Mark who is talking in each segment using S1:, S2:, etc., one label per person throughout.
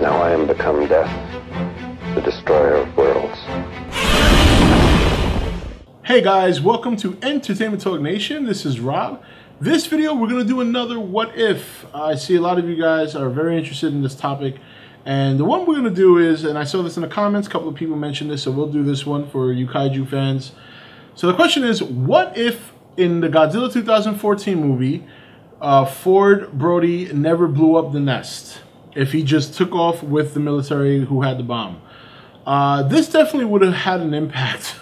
S1: Now I am become death, the destroyer of worlds.
S2: Hey guys, welcome to Entertainment Talk Nation. This is Rob. This video, we're going to do another what if. I see a lot of you guys are very interested in this topic. And the one we're going to do is, and I saw this in the comments, a couple of people mentioned this, so we'll do this one for you kaiju fans. So the question is, what if in the Godzilla 2014 movie, Ford Brody never blew up the nest? If he just took off with the military who had the bomb. This definitely would have had an impact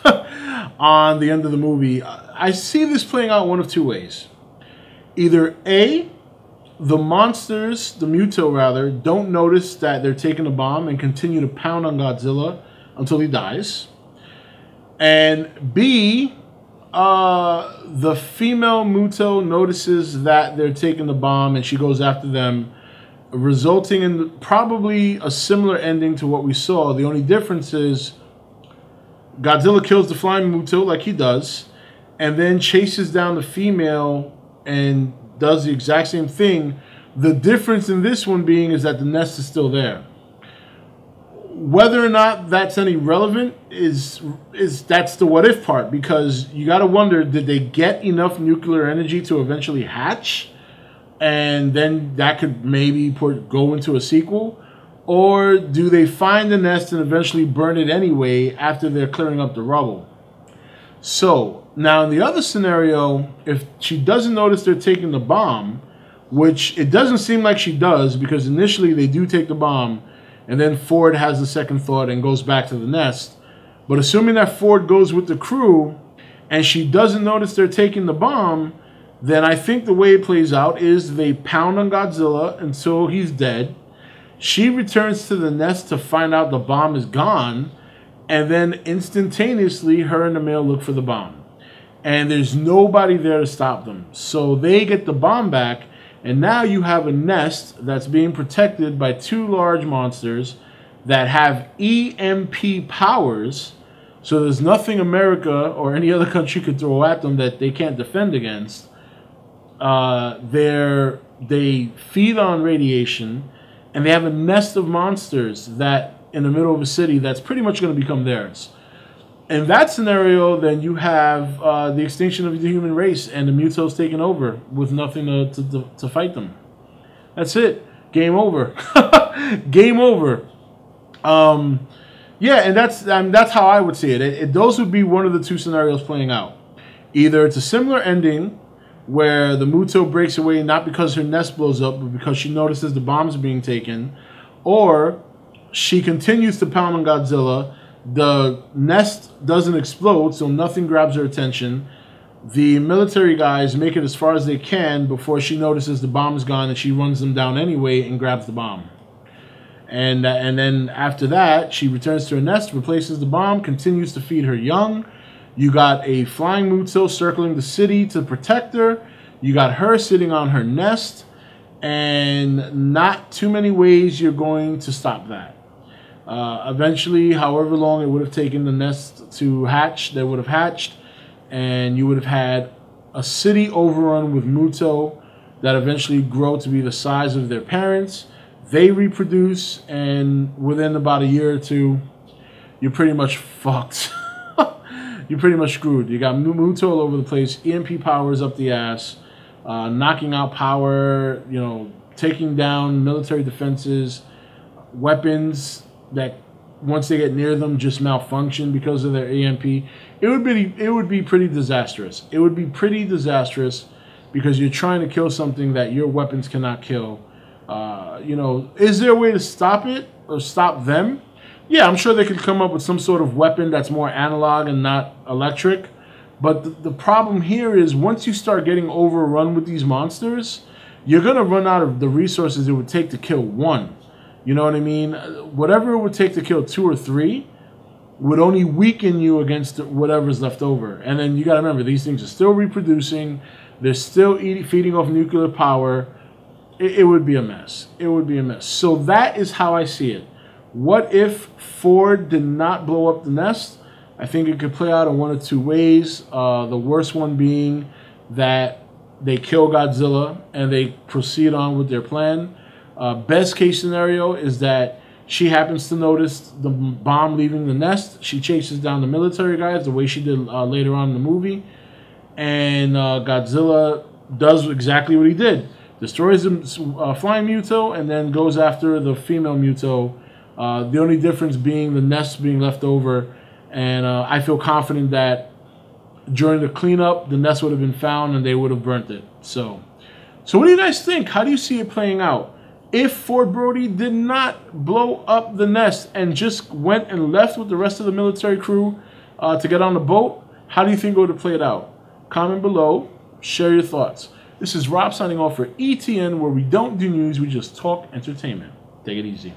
S2: on the end of the movie. I see this playing out one of two ways. Either A, the monsters, the Muto rather, don't notice that they're taking a bomb and continue to pound on Godzilla until he dies. And B, the female Muto notices that they're taking the bomb and she goes after them, resulting in probably a similar ending to what we saw. The only difference is Godzilla kills the flying Muto like he does, and then chases down the female and does the exact same thing. The difference in this one being is that the nest is still there. Whether or not that's any relevant is that's the what if part, because you got to wonder, did they get enough nuclear energy to eventually hatch? And then that could maybe go into a sequel? Or do they find the nest and eventually burn it anyway after they're clearing up the rubble? So, now in the other scenario, if she doesn't notice they're taking the bomb, which it doesn't seem like she does, because initially they do take the bomb, and then Ford has the second thought and goes back to the nest. But assuming that Ford goes with the crew, and she doesn't notice they're taking the bomb, then I think the way it plays out is they pound on Godzilla until he's dead. She returns to the nest to find out the bomb is gone, and then instantaneously her and the male look for the bomb. And there's nobody there to stop them. So they get the bomb back, and now you have a nest that's being protected by two large monsters that have EMP powers. So there's nothing America or any other country could throw at them that they can't defend against. They feed on radiation, and they have a nest of monsters that in the middle of a city that's pretty much going to become theirs. In that scenario, then you have the extinction of the human race and the Mutos taking over with nothing to fight them. That's it. Game over. Game over. Yeah, and that's how I would see it. Those would be one of the two scenarios playing out. Either it's a similar ending, where the Muto breaks away not because her nest blows up, but because she notices the bombs are being taken, or she continues to pound on Godzilla, the nest doesn't explode, so nothing grabs her attention. The military guys make it as far as they can before she notices the bomb's gone, and she runs them down anyway and grabs the bomb. And then after that, she returns to her nest, replaces the bomb, continues to feed her young. You got a flying Muto circling the city to protect her. You got her sitting on her nest. And not too many ways you're going to stop that. Eventually, however long it would have taken the nest to hatch, they would have hatched. And you would have had a city overrun with Muto that eventually grow to be the size of their parents. They reproduce, and within about a year or two, you're pretty much fucked. You're pretty much screwed. You got Muto all over the place, EMP powers up the ass, knocking out power, you know, taking down military defenses, weapons that once they get near them just malfunction because of their EMP. It would be pretty disastrous. It would be pretty disastrous because you're trying to kill something that your weapons cannot kill. You know, is there a way to stop it or stop them? Yeah, I'm sure they could come up with some sort of weapon that's more analog and not electric. But the problem here is once you start getting overrun with these monsters, you're going to run out of the resources it would take to kill one. You know what I mean? Whatever it would take to kill two or three, would only weaken you against whatever's left over. And then you got to remember, these things are still reproducing. They're still feeding off nuclear power. It would be a mess. It would be a mess. So that is how I see it. What if Ford did not blow up the nest? I think it could play out in one of two ways. The worst one being that they kill Godzilla and they proceed on with their plan. Best case scenario is that she happens to notice the bomb leaving the nest. She chases down the military guys the way she did later on in the movie. And Godzilla does exactly what he did. Destroys the flying Muto and then goes after the female Muto. The only difference being the nest being left over. And I feel confident that during the cleanup, the nest would have been found and they would have burnt it. So what do you guys think? How do you see it playing out? If Ford Brody did not blow up the nest and just went and left with the rest of the military crew to get on the boat, how do you think it would have played out? Comment below. Share your thoughts. This is Rob signing off for E.T.N, where we don't do news, we just talk entertainment. Take it easy.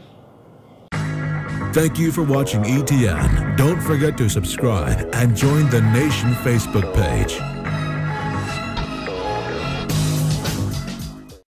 S3: Thank you for watching E.T.N. Don't forget to subscribe and join the Nation Facebook page.